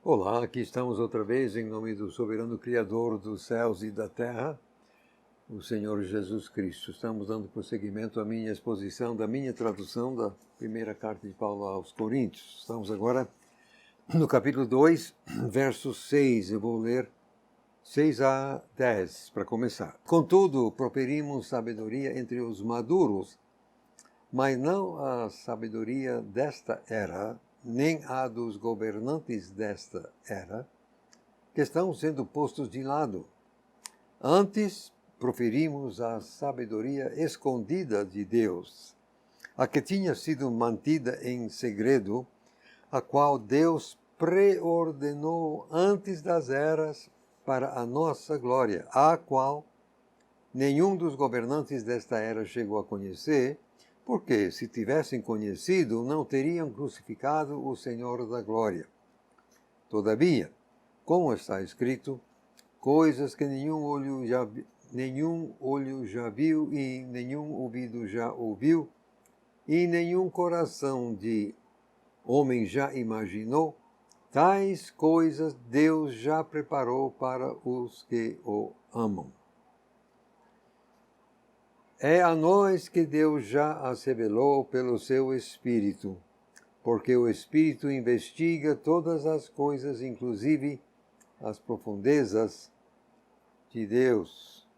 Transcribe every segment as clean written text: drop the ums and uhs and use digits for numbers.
Olá, aqui estamos outra vez em nome do soberano Criador dos céus e da terra, o Senhor Jesus Cristo. Estamos dando prosseguimento à minha exposição, da minha tradução da primeira carta de Paulo aos Coríntios. Estamos agora no capítulo 2, versos 6. Eu vou ler 6 a 10 para começar. Contudo, proferimos sabedoria entre os maduros, mas não a sabedoria desta era, nem a dos governantes desta era, que estão sendo postos de lado. Antes, proferimos a sabedoria escondida de Deus, a que tinha sido mantida em segredo, a qual Deus preordenou antes das eras para a nossa glória, a qual nenhum dos governantes desta era chegou a conhecer, porque, se tivessem conhecido, não teriam crucificado o Senhor da glória. Todavia, como está escrito, coisas que nenhum olho já viu e nenhum ouvido já ouviu, e nenhum coração de homem já imaginou, tais coisas Deus já preparou para os que o amam. É a nós que Deus já as revelou pelo seu Espírito, porque o Espírito investiga todas as coisas, inclusive as profundezas de Deus.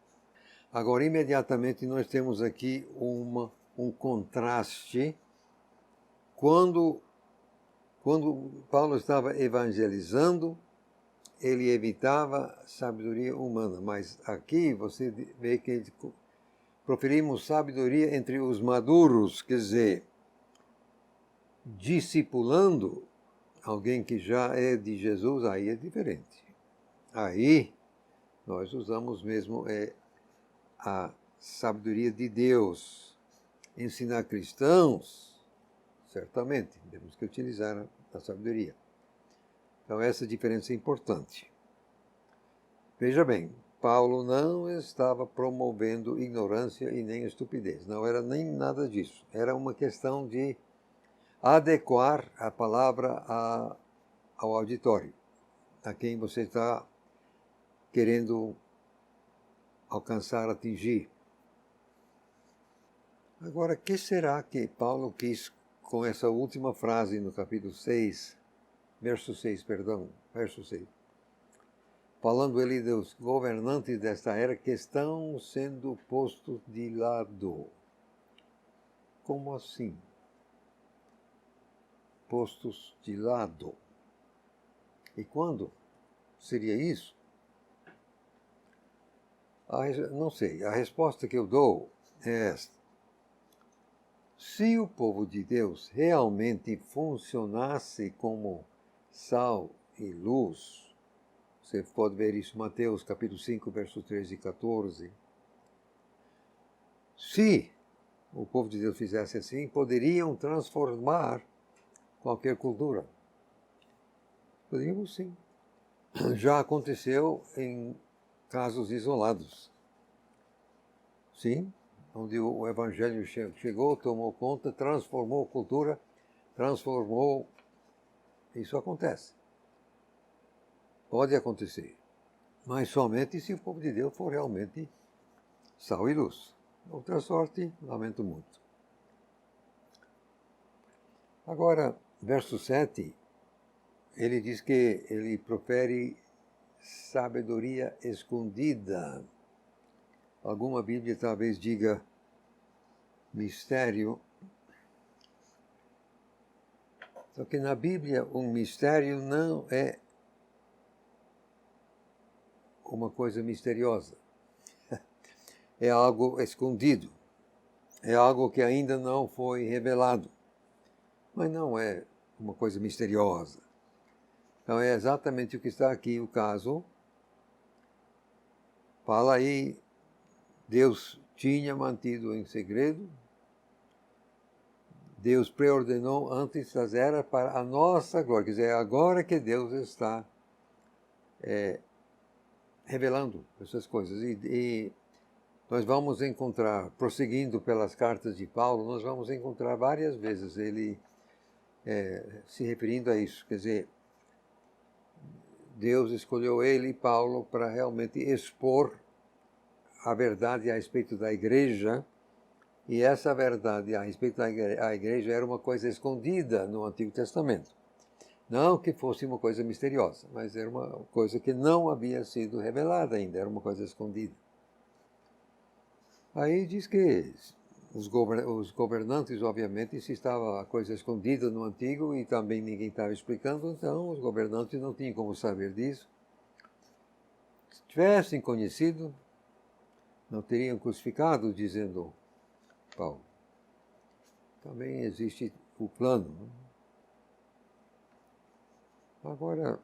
Agora, imediatamente, nós temos aqui um contraste. Quando Paulo estava evangelizando, ele evitava sabedoria humana, mas aqui você vê que ele proferimos sabedoria entre os maduros, quer dizer, discipulando alguém que já é de Jesus, aí é diferente. Aí nós usamos mesmo a sabedoria de Deus. Ensinar cristãos, certamente, temos que utilizar a sabedoria. Então essa diferença é importante. Veja bem, Paulo não estava promovendo ignorância e nem estupidez. Não era nem nada disso. Era uma questão de adequar a palavra ao auditório, a quem você está querendo alcançar, atingir. Agora, o que será que Paulo quis com essa última frase no capítulo 6, verso 6, falando ele dos governantes desta era que estão sendo postos de lado. Como assim? Postos de lado. E quando seria isso? Não sei. A resposta que eu dou é esta. Se o povo de Deus realmente funcionasse como sal e luz, você pode ver isso em Mateus capítulo 5, versos 13 e 14. Se o povo de Deus fizesse assim, poderiam transformar qualquer cultura. Poderíamos sim. Já aconteceu em casos isolados. Sim, onde o evangelho chegou, tomou conta, transformou a cultura, Isso acontece. Pode acontecer. Mas somente se o povo de Deus for realmente sal e luz. Outra sorte, lamento muito. Agora, verso 7, ele diz que ele profere sabedoria escondida. Alguma Bíblia talvez diga mistério. Só que na Bíblia um mistério não é uma coisa misteriosa. É algo escondido. É algo que ainda não foi revelado. Mas não é uma coisa misteriosa. Então é exatamente o que está aqui o caso. Fala aí, Deus tinha mantido em segredo. Deus preordenou antes das eras para a nossa glória. Quer dizer, é agora que Deus está revelando essas coisas. E nós vamos encontrar, prosseguindo pelas cartas de Paulo, nós vamos encontrar várias vezes ele se referindo a isso. Quer dizer, Deus escolheu ele e Paulo para realmente expor a verdade a respeito da igreja, e essa verdade a respeito da igreja era uma coisa escondida no Antigo Testamento. Não que fosse uma coisa misteriosa, mas era uma coisa que não havia sido revelada ainda, era uma coisa escondida. Aí diz que os governantes, obviamente, se estava a coisa escondida no Antigo e também ninguém estava explicando, então os governantes não tinham como saber disso. Se tivessem conhecido, não teriam crucificado, dizendo Paulo. Também existe o plano. Agora,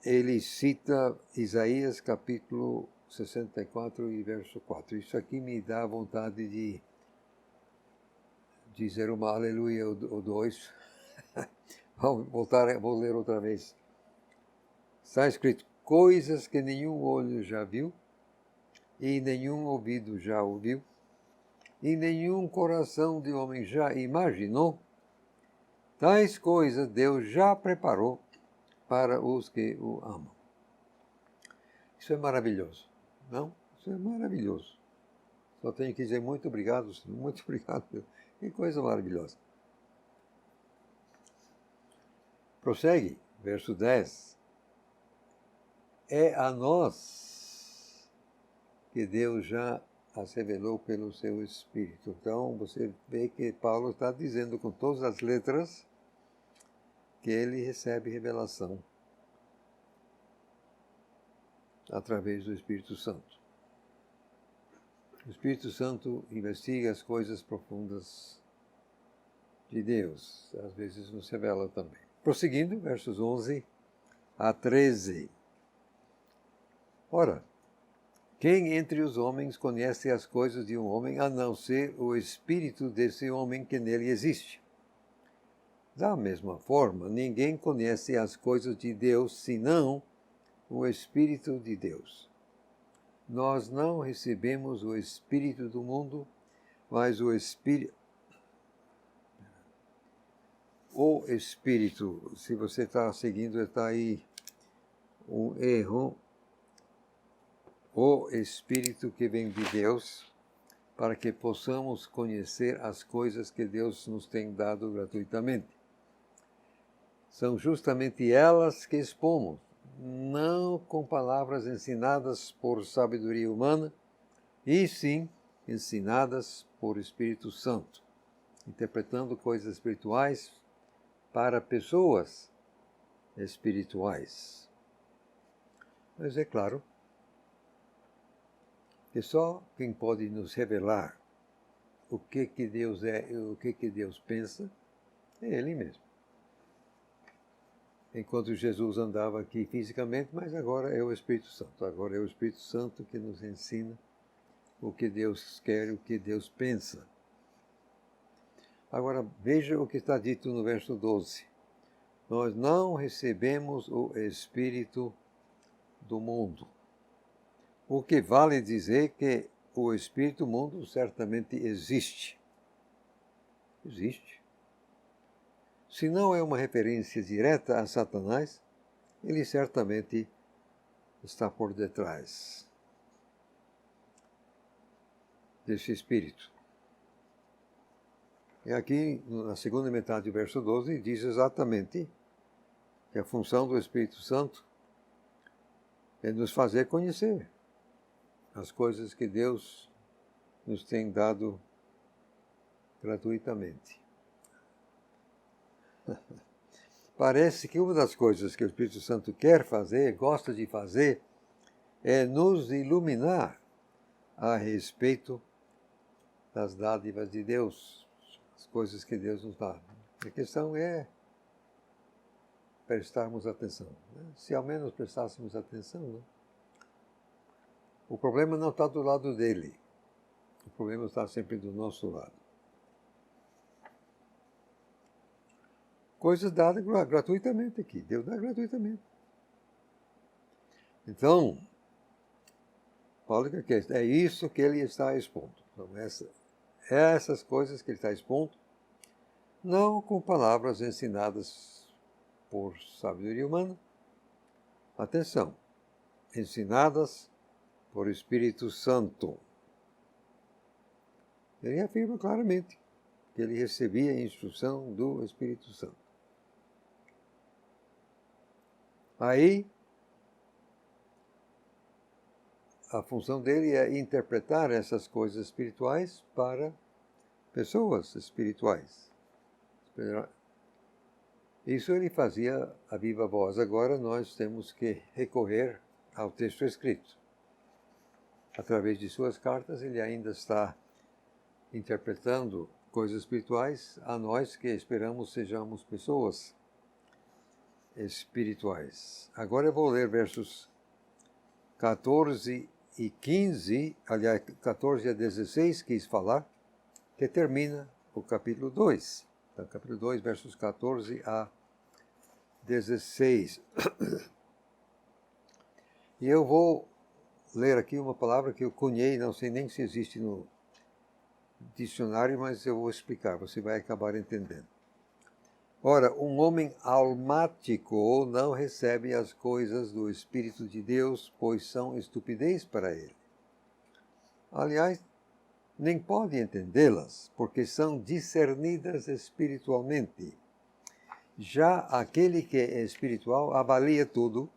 ele cita Isaías capítulo 64 e verso 4. Isso aqui me dá vontade de dizer uma aleluia ou dois. Vou ler outra vez. Está escrito: coisas que nenhum olho já viu, e nenhum ouvido já ouviu, e nenhum coração de homem já imaginou, tais coisas Deus já preparou para os que o amam. Isso é maravilhoso, não? Isso é maravilhoso. Só tenho que dizer muito obrigado, Senhor, muito obrigado. Que coisa maravilhosa. Prossegue, verso 10. É a nós que Deus já as revelou pelo seu Espírito. Então, você vê que Paulo está dizendo com todas as letras que ele recebe revelação através do Espírito Santo. O Espírito Santo investiga as coisas profundas de Deus. Às vezes nos revela também. Prosseguindo, versos 11 a 13. Ora, quem entre os homens conhece as coisas de um homem, a não ser o espírito desse homem que nele existe? Da mesma forma, ninguém conhece as coisas de Deus, senão o Espírito de Deus. Nós não recebemos o Espírito do mundo, mas o Espírito, se você está seguindo, está aí um erro, o Espírito que vem de Deus, para que possamos conhecer as coisas que Deus nos tem dado gratuitamente. São justamente elas que expomos, não com palavras ensinadas por sabedoria humana, e sim ensinadas por Espírito Santo, interpretando coisas espirituais para pessoas espirituais. Mas é claro que só quem pode nos revelar o que Deus é e o que Deus pensa é Ele mesmo. Enquanto Jesus andava aqui fisicamente, mas agora é o Espírito Santo. Agora é o Espírito Santo que nos ensina o que Deus quer e o que Deus pensa. Agora, veja o que está dito no verso 12. Nós não recebemos o Espírito do mundo. O que vale dizer que o Espírito do mundo certamente existe. Existe. Se não é uma referência direta a Satanás, ele certamente está por detrás desse Espírito. E aqui, na segunda metade do verso 12, diz exatamente que a função do Espírito Santo é nos fazer conhecer as coisas que Deus nos tem dado gratuitamente. Parece que uma das coisas que o Espírito Santo quer fazer, gosta de fazer, é nos iluminar a respeito das dádivas de Deus, as coisas que Deus nos dá. A questão é prestarmos atenção. Né? Se ao menos prestássemos atenção, né? O problema não está do lado dele. O problema está sempre do nosso lado. Coisas dadas gratuitamente aqui. Deus dá gratuitamente. Então, Paulo quer é isso que ele está expondo. Então, essas coisas que ele está expondo, não com palavras ensinadas por sabedoria humana, atenção, ensinadas por Espírito Santo. Ele afirma claramente que ele recebia a instrução do Espírito Santo. Aí, a função dele é interpretar essas coisas espirituais para pessoas espirituais. Isso ele fazia a viva voz. Agora nós temos que recorrer ao texto escrito. Através de suas cartas, ele ainda está interpretando coisas espirituais a nós que esperamos sejamos pessoas espirituais. Agora eu vou ler versos 14 e 15, aliás, 14 a 16, quis falar, que termina o capítulo 2. Então, capítulo 2, versos 14 a 16. E eu vou ler aqui uma palavra que eu cunhei, não sei nem se existe no dicionário, mas eu vou explicar, você vai acabar entendendo. Ora, um homem almático não recebe as coisas do Espírito de Deus, pois são estupidez para ele. Aliás, nem pode entendê-las, porque são discernidas espiritualmente. Já aquele que é espiritual avalia tudo,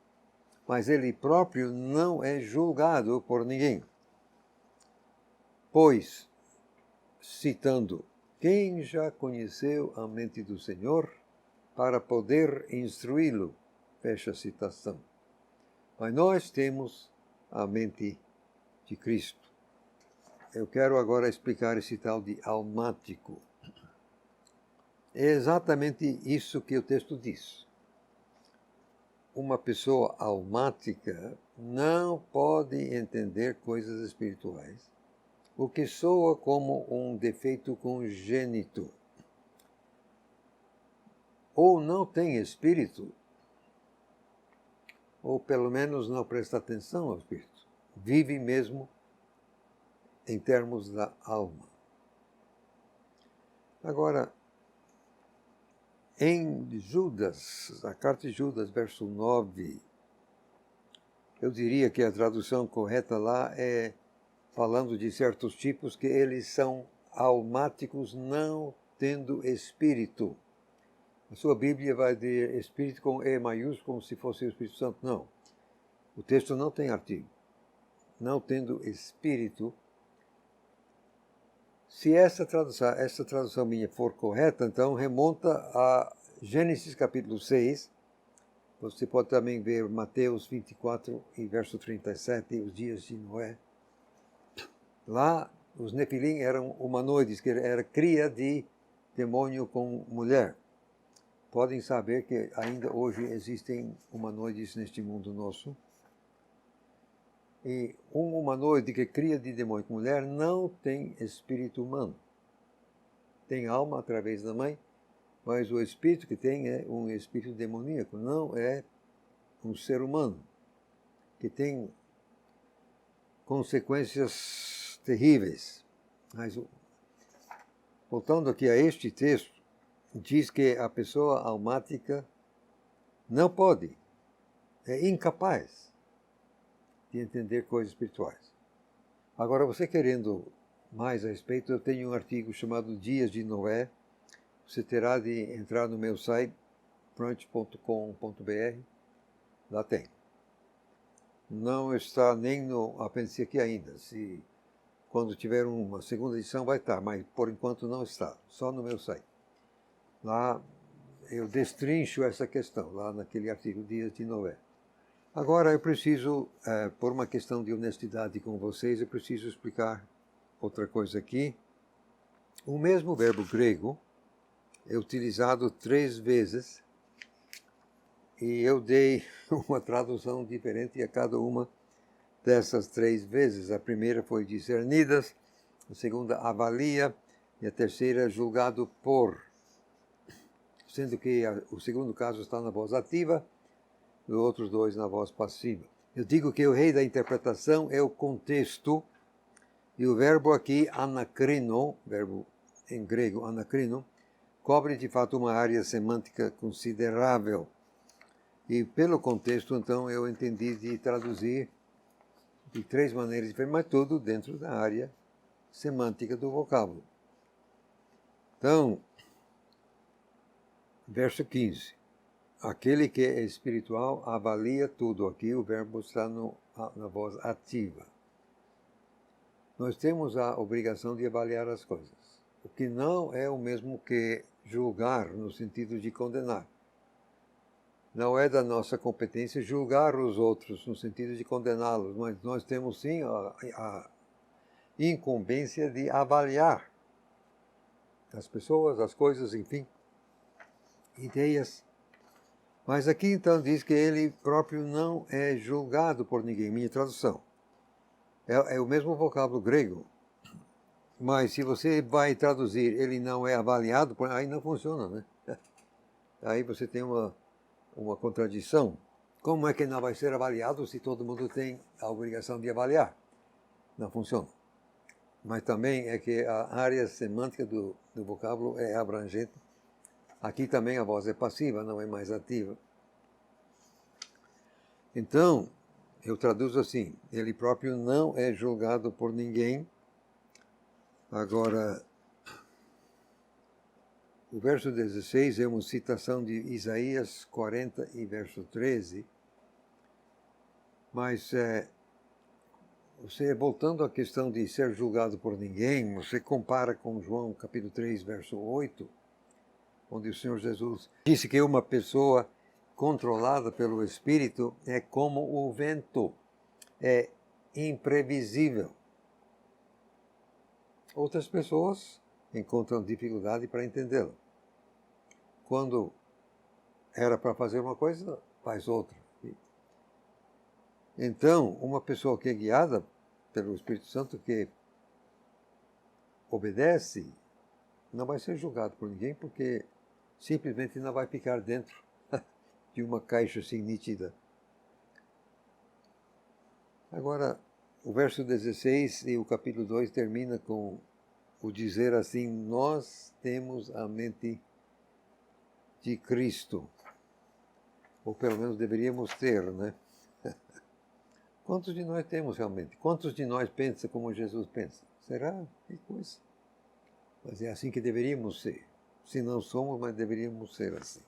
mas ele próprio não é julgado por ninguém. Pois, citando, quem já conheceu a mente do Senhor para poder instruí-lo? Fecha a citação. Mas nós temos a mente de Cristo. Eu quero agora explicar esse tal de almático. É exatamente isso que o texto diz. Uma pessoa almática não pode entender coisas espirituais, o que soa como um defeito congênito. Ou não tem espírito, ou pelo menos não presta atenção ao espírito. Vive mesmo em termos da alma. Agora, em Judas, a carta de Judas, verso 9, eu diria que a tradução correta lá é falando de certos tipos que eles são almáticos não tendo espírito. A sua Bíblia vai dizer espírito com E maiúsculo, como se fosse o Espírito Santo. Não. O texto não tem artigo. Não tendo espírito. Se essa tradução minha for correta, então remonta a Gênesis capítulo 6. Você pode também ver Mateus 24 e verso 37, os dias de Noé. Lá, os Nefilim eram humanoides, que era cria de demônio com mulher. Podem saber que ainda hoje existem humanoides neste mundo nosso. E um humanoide que cria de demônio com mulher não tem espírito humano. Tem alma através da mãe, mas o espírito que tem é um espírito demoníaco, não é um ser humano, que tem consequências terríveis. Mas, voltando aqui a este texto, diz que a pessoa almática não pode, é incapaz de entender coisas espirituais. Agora, você querendo mais a respeito, eu tenho um artigo chamado Dias de Noé. Você terá de entrar no meu site, front.com.br, lá tem. Não está nem no apêndice aqui ainda. Quando tiver uma segunda edição vai estar, mas por enquanto não está, só no meu site. Lá eu destrincho essa questão, lá naquele artigo Dias de Noé. Agora eu preciso, por uma questão de honestidade com vocês, eu preciso explicar outra coisa aqui. O mesmo verbo grego é utilizado 3 vezes e eu dei uma tradução diferente a cada uma dessas 3 vezes. A primeira foi discernidas, a segunda avalia e a terceira julgado por. Sendo que o segundo caso está na voz ativa, os outros 2 na voz passiva. Eu digo que o rei da interpretação é o contexto, e o verbo aqui, anakrino, verbo em grego, anakrino, cobre de fato uma área semântica considerável. E pelo contexto, então, eu entendi de traduzir de 3 maneiras diferentes, mas tudo dentro da área semântica do vocábulo. Então, verso 15. Aquele que é espiritual avalia tudo. Aqui o verbo está na voz ativa. Nós temos a obrigação de avaliar as coisas. O que não é o mesmo que julgar, no sentido de condenar. Não é da nossa competência julgar os outros, no sentido de condená-los, mas nós temos sim a incumbência de avaliar as pessoas, as coisas, enfim, ideias. Mas aqui então diz que ele próprio não é julgado por ninguém, minha tradução. É o mesmo vocábulo grego, mas se você vai traduzir ele não é avaliado, aí não funciona, né? Aí você tem uma contradição. Como é que não vai ser avaliado se todo mundo tem a obrigação de avaliar? Não funciona. Mas também é que a área semântica do vocábulo é abrangente. Aqui também a voz é passiva, não é mais ativa. Então, eu traduzo assim, ele próprio não é julgado por ninguém. Agora, o verso 16 é uma citação de Isaías 40 e verso 13, mas você, voltando à questão de ser julgado por ninguém, você compara com João capítulo 3, verso 8, onde o Senhor Jesus disse que uma pessoa controlada pelo Espírito é como o vento, é imprevisível. Outras pessoas encontram dificuldade para entendê-lo. Quando era para fazer uma coisa, faz outra. Então, uma pessoa que é guiada pelo Espírito Santo, que obedece, não vai ser julgado por ninguém, porque simplesmente não vai ficar dentro de uma caixa assim nítida. Agora, o verso 16 e o capítulo 2 termina com o dizer assim, nós temos a mente de Cristo. Ou pelo menos deveríamos ter, né? Quantos de nós temos realmente? Quantos de nós pensam como Jesus pensa? Será? Que coisa. Mas é assim que deveríamos ser. Se não somos, mas deveríamos ser assim.